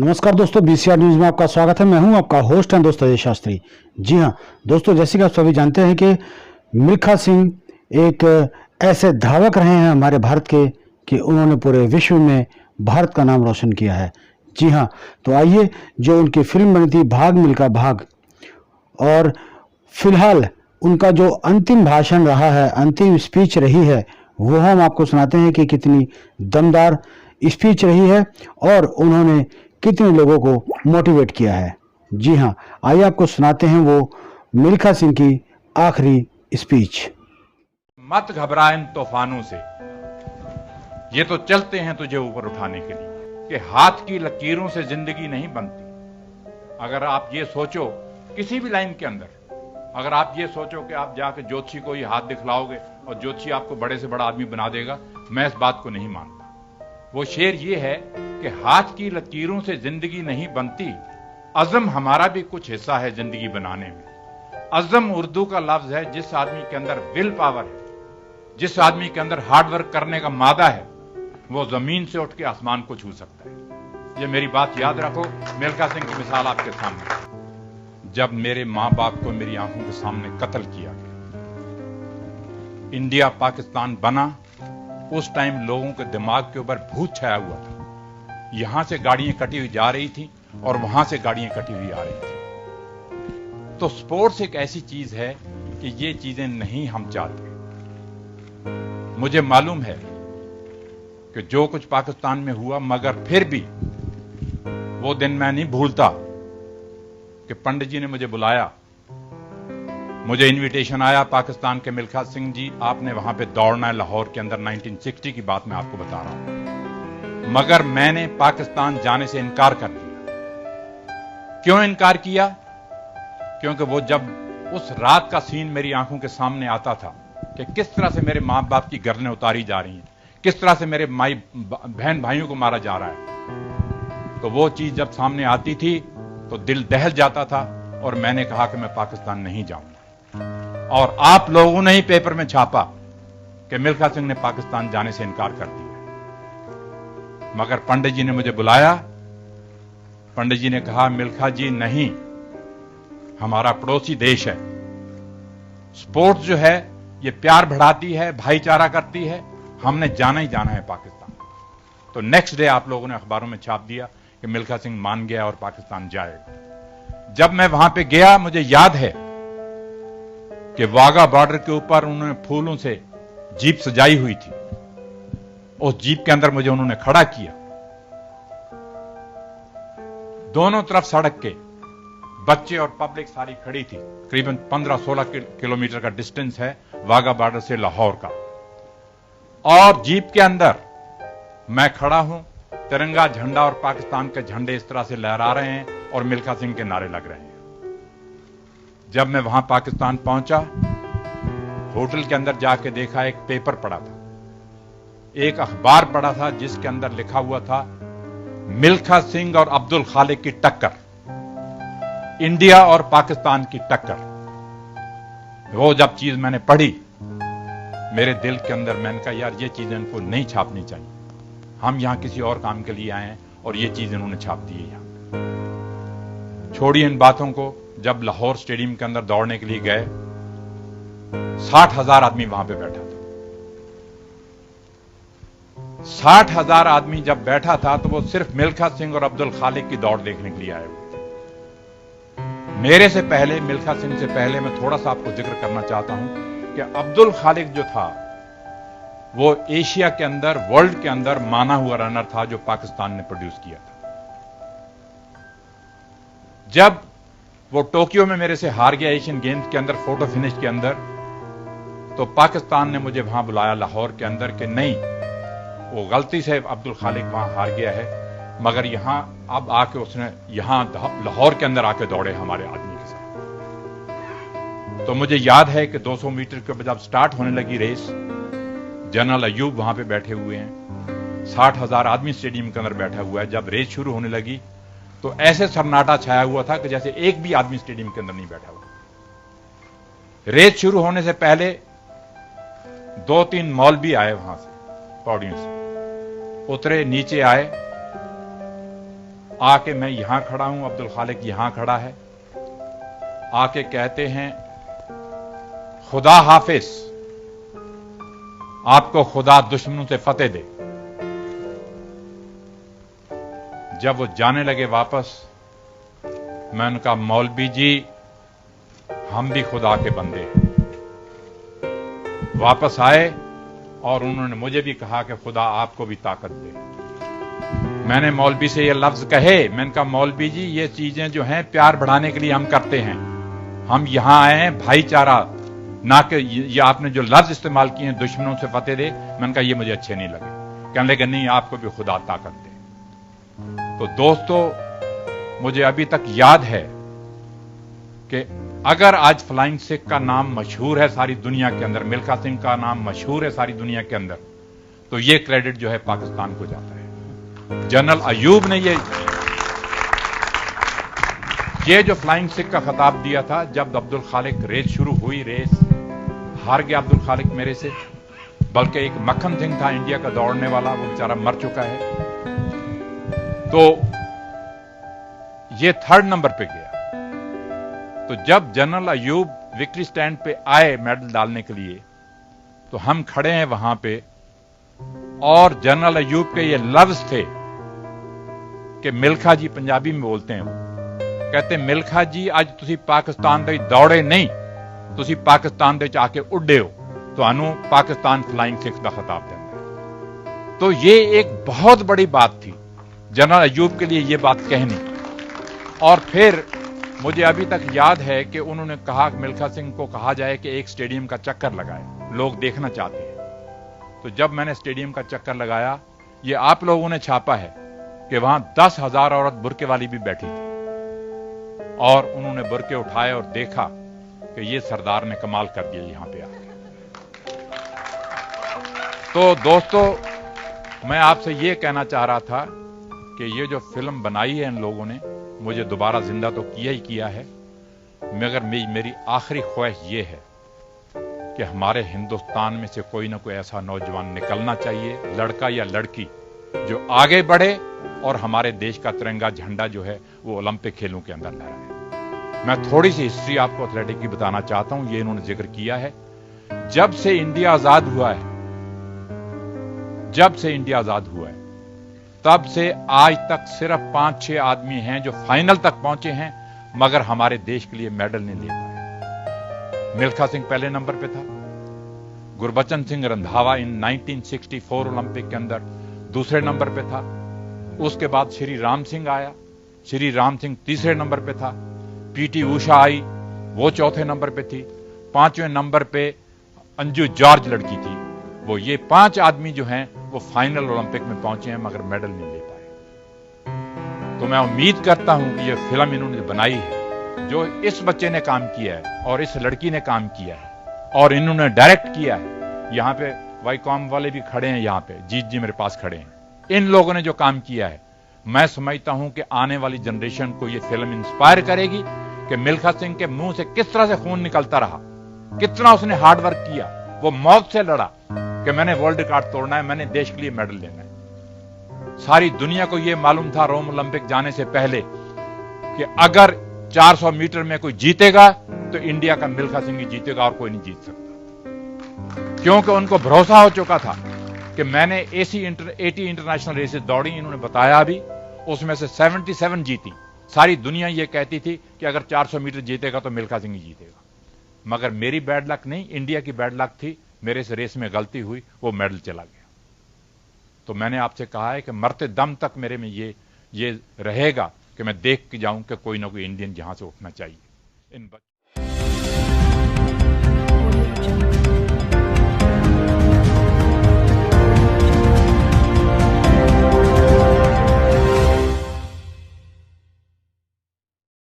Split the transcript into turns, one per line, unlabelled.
नमस्कार दोस्तों, BCR news में आपका स्वागत है। मैं हूं आपका होस्ट एंड दोस्त अजय शास्त्री। जी हां दोस्तों, जैसे कि आप सभी जानते हैं कि मिल्खा सिंह एक ऐसे धावक रहे हैं हमारे भारत के कि उन्होंने पूरे विश्व में भारत का नाम रोशन किया है। जी हां, तो आइए, जो उनकी फिल्म बनी थी भाग मिल्खा भाग, और फिलहाल उनका जो अंतिम भाषण रहा है, अंतिम स्पीच रही है, वो हम आपको सुनाते हैं कि कितनी दमदार स्पीच रही है और उन्होंने कितने लोगों को मोटिवेट किया है। जी हाँ, आइए आपको सुनाते हैं वो मिल्खा सिंह की आखिरी स्पीच।
मत घबरा इन तूफानों से, ये तो चलते हैं तुझे ऊपर उठाने के लिए, कि हाथ की लकीरों से जिंदगी नहीं बनती। अगर आप ये सोचो किसी भी लाइन के अंदर, अगर आप ये सोचो कि आप जाके ज्योतिषी को ही हाथ दिखलाओगे और ज्योतिषी आपको बड़े से बड़ा आदमी बना देगा, मैं इस बात को नहीं मानता। वो शेर ये है कि हाथ की लकीरों से जिंदगी नहीं बनती, अज़म हमारा भी कुछ हिस्सा है जिंदगी बनाने में। अज़म उर्दू का लफ्ज है, जिस आदमी के अंदर विल पावर है, जिस आदमी के अंदर हार्ड वर्क करने का मादा है, वो जमीन से उठ के आसमान को छू सकता है। ये मेरी बात याद रखो। मिल्खा सिंह की मिसाल आपके सामने। जब मेरे मां बाप को मेरी आंखों के सामने कत्ल किया गया, इंडिया पाकिस्तान बना, उस टाइम लोगों के दिमाग के ऊपर भूत छाया हुआ था। यहां से गाड़ियां कटी हुई जा रही थी और वहां से गाड़ियां कटी हुई आ रही थी। तो स्पोर्ट्स एक ऐसी चीज है कि ये चीजें नहीं हम चाहते। मुझे मालूम है कि जो कुछ पाकिस्तान में हुआ, मगर फिर भी वो दिन मैं नहीं भूलता कि पंडित जी ने मुझे बुलाया, मुझे इनविटेशन आया पाकिस्तान के मिल्खा सिंह जी, आपने वहां पे दौड़ना है लाहौर के अंदर। 1960 की बात मैं आपको बता रहा हूं, मगर मैंने पाकिस्तान जाने से इनकार कर दिया। क्यों इनकार किया? क्योंकि वो जब उस रात का सीन मेरी आंखों के सामने आता था कि किस तरह से मेरे मां बाप की गर्दनें उतारी जा रही हैं, किस तरह से मेरे बहन भाइयों को मारा जा रहा है, तो वो चीज जब सामने आती थी तो दिल दहल जाता था और मैंने कहा कि मैं पाकिस्तान नहीं जाऊंगा। और आप लोगों ने ही पेपर में छापा कि मिल्खा सिंह ने पाकिस्तान जाने से इनकार कर दिया। मगर पंडित जी ने मुझे बुलाया, पंडित जी ने कहा, मिल्खा जी नहीं, हमारा पड़ोसी देश है। स्पोर्ट्स जो है ये प्यार बढ़ाती है, भाईचारा करती है, हमने जाना ही जाना है पाकिस्तान। तो नेक्स्ट डे आप लोगों ने अखबारों में छाप दिया कि मिल्खा सिंह मान गया और पाकिस्तान जाएगा। जब मैं वहां पे गया, मुझे याद है कि वाघा बॉर्डर के ऊपर उन्होंने फूलों से जीप सजाई हुई थी। उस जीप के अंदर मुझे उन्होंने खड़ा किया। दोनों तरफ सड़क के बच्चे और पब्लिक सारी खड़ी थी। करीबन 15-16 किलोमीटर का डिस्टेंस है वाघा बॉर्डर से लाहौर का। और जीप के अंदर मैं खड़ा हूं, तिरंगा झंडा और पाकिस्तान के झंडे इस तरह से लहरा रहे हैं और मिल्खा सिंह के नारे लग रहे हैं। जब मैं वहां पाकिस्तान पहुंचा, होटल के अंदर जाके देखा, एक पेपर पड़ा था, एक अखबार पड़ा था जिसके अंदर लिखा हुआ था मिल्खा सिंह और अब्दुल खालिक की टक्कर, इंडिया और पाकिस्तान की टक्कर। वो जब चीज मैंने पढ़ी, मेरे दिल के अंदर मैंने कहा, यार ये चीजें इनको नहीं छापनी चाहिए। हम यहां किसी और काम के लिए आए हैं और ये चीज इन्होंने छाप दी है यहां। छोड़िए इन बातों को। जब लाहौर स्टेडियम के अंदर दौड़ने के लिए गए, 60,000 आदमी वहां पे बैठा था। 60,000 आदमी जब बैठा था तो वो सिर्फ मिल्खा सिंह और अब्दुल खालिक की दौड़ देखने के लिए आए हुए थे। मेरे से पहले, मिल्खा सिंह से पहले, मैं थोड़ा सा आपको जिक्र करना चाहता हूं कि अब्दुल खालिक जो था वो एशिया के अंदर, वर्ल्ड के अंदर माना हुआ रनर था जो पाकिस्तान ने प्रोड्यूस किया था। जब वो टोक्यो में मेरे से हार गया एशियन गेम्स के अंदर, फोटो फिनिश के अंदर, तो पाकिस्तान ने मुझे वहां बुलाया लाहौर के अंदर कि नहीं, वो गलती से अब्दुल खालिक वहां हार गया है, मगर यहां अब आके उसने यहां लाहौर के अंदर आके दौड़े हमारे आदमी के साथ। तो मुझे याद है कि 200 मीटर के जब स्टार्ट होने लगी रेस, जनरल अयूब वहां पे बैठे हुए हैं, 60,000 आदमी स्टेडियम के अंदर बैठा हुआ है। जब रेस शुरू होने लगी तो ऐसे सन्नाटा छाया हुआ था कि जैसे एक भी आदमी स्टेडियम के अंदर नहीं बैठा हुआ। रेस शुरू होने से पहले 2-3 मौलवी आए वहां से, पौड़ियों से उतरे, नीचे आए आके मैं यहां खड़ा हूं, अब्दुल खालिक यहां खड़ा है, आके कहते हैं खुदा हाफिज, आपको खुदा दुश्मनों से फतेह दे। जब वो जाने लगे वापस, मैं उनका मौलवी जी हम भी खुदा के बंदे हैं। वापस आए और उन्होंने मुझे भी कहा कि खुदा आपको भी ताकत दे। मैंने मौलवी से ये लफ्ज कहे, मैंने कहा मौलवी जी ये चीजें जो हैं प्यार बढ़ाने के लिए हम करते हैं, हम यहां आए हैं भाईचारा, ना कि ये आपने जो लफ्ज इस्तेमाल किए हैं दुश्मनों से फतेह दे, मैंने कहा ये मुझे अच्छे नहीं लगे। कहने लगे नहीं आपको भी खुदा ताकत दे। तो दोस्तों मुझे अभी तक याद है कि अगर आज फ्लाइंग सिख का नाम मशहूर है सारी दुनिया के अंदर, मिल्खा सिंह का नाम मशहूर है सारी दुनिया के अंदर, तो ये क्रेडिट जो है पाकिस्तान को जाता है। जनरल अयूब ने ये जो फ्लाइंग सिख का खिताब दिया था, जब अब्दुल खालिक रेस शुरू हुई, रेस हार गया अब्दुल खालिक मेरे से, बल्कि एक मक्खन सिंह था इंडिया का दौड़ने वाला, वो बेचारा मर चुका है, तो ये 3rd नंबर पे गया। तो जब जनरल अयूब विक्ट्री स्टैंड पे आए मेडल डालने के लिए, तो हम खड़े हैं वहां पे, और जनरल अयूब के ये लफ्ज थे कि मिल्खा जी, पंजाबी में बोलते हैं वो, कहते मिल्खा जी आज तुसी पाकिस्तान दे दौड़े नहीं, तुसी पाकिस्तान दे आके उड्डे हो, तुहानू पाकिस्तान फ्लाइंग सिख का खिताब देता है। तो ये एक बहुत बड़ी बात थी जनरल अयूब के लिए ये बात कहनी। और फिर मुझे अभी तक याद है कि उन्होंने कहा मिल्खा सिंह को कहा जाए कि एक स्टेडियम का चक्कर लगाए, लोग देखना चाहते हैं। तो जब मैंने स्टेडियम का चक्कर लगाया, ये आप लोगों ने छापा है कि वहां 10,000 औरत बुरके वाली भी बैठी थी, और उन्होंने बुरके उठाए और देखा कि ये सरदार ने कमाल कर दिया यहां पे आके। तो दोस्तों मैं आपसे ये कहना चाह रहा था कि ये जो फिल्म बनाई है इन लोगों ने, मुझे दोबारा जिंदा तो किया ही किया है, मगर मेरी आखिरी ख्वाहिश ये है कि हमारे हिंदुस्तान में से कोई ना कोई ऐसा नौजवान निकलना चाहिए, लड़का या लड़की, जो आगे बढ़े और हमारे देश का तिरंगा झंडा जो है वो ओलंपिक खेलों के अंदर लहराए। मैं थोड़ी सी हिस्ट्री आपको एथलेटिक की बताना चाहता हूं, ये इन्होंने जिक्र किया है। जब से इंडिया आजाद हुआ है, जब से इंडिया आजाद हुआ है, तब से आज तक सिर्फ 5-6 आदमी हैं जो फाइनल तक पहुंचे हैं, मगर हमारे देश के लिए मेडल नहीं ले पाए। मिल्खा सिंह पहले नंबर पे था, गुरबचन सिंह रंधावा इन 1964 ओलंपिक के अंदर दूसरे नंबर पे था, उसके बाद श्री राम सिंह आया, श्री राम सिंह तीसरे नंबर पे था, पीटी उषा आई, वो चौथे नंबर पे थी, 5वें नंबर पे अंजू जॉर्ज लड़की थी। वो ये 5 आदमी जो हैं वो फाइनल ओलंपिक में पहुंचे हैं, मगर मेडल नहीं ले पाए। तो मैं उम्मीद करता हूं कि ये फिल्म इन्होंने बनाई है, जो इस बच्चे ने काम किया है और इस लड़की ने काम किया है, और इन्होंने डायरेक्ट किया है। यहां पे वाईकॉम वाले भी खड़े हैं, यहां पे जीत जी मेरे पास खड़े हैं। इन लोगों ने जो काम किया है, मैं समझता हूं कि आने वाली जनरेशन को ये फिल्म इंस्पायर करेगी कि मिल्खा सिंह के मुंह से किस तरह से खून निकलता रहा, कितना उसने हार्ड वर्क किया, वो मौत से लड़ा कि मैंने वर्ल्ड रिकॉर्ड तोड़ना है, मैंने देश के लिए मेडल लेना है। सारी दुनिया को यह मालूम था रोम ओलंपिक जाने से पहले कि अगर 400 मीटर में कोई जीतेगा तो इंडिया का मिल्खा सिंह ही जीतेगा और कोई नहीं जीत सकता, क्योंकि उनको भरोसा हो चुका था कि मैंने 80 इंटरनेशनल रेसेस दौड़ी, इन्होंने बताया भी, उसमें से 77 जीती। सारी दुनिया यह कहती थी कि अगर 400 मीटर जीतेगा तो मिल्खा सिंह ही जीतेगा, मगर मेरी बैड लक नहीं, इंडिया की बैड लक थी, मेरे से रेस में गलती हुई, वो मेडल चला गया। तो मैंने आपसे कहा है कि मरते दम तक मेरे में ये रहेगा कि मैं देख के जाऊं कि कोई ना कोई इंडियन जहां से उठना चाहिए।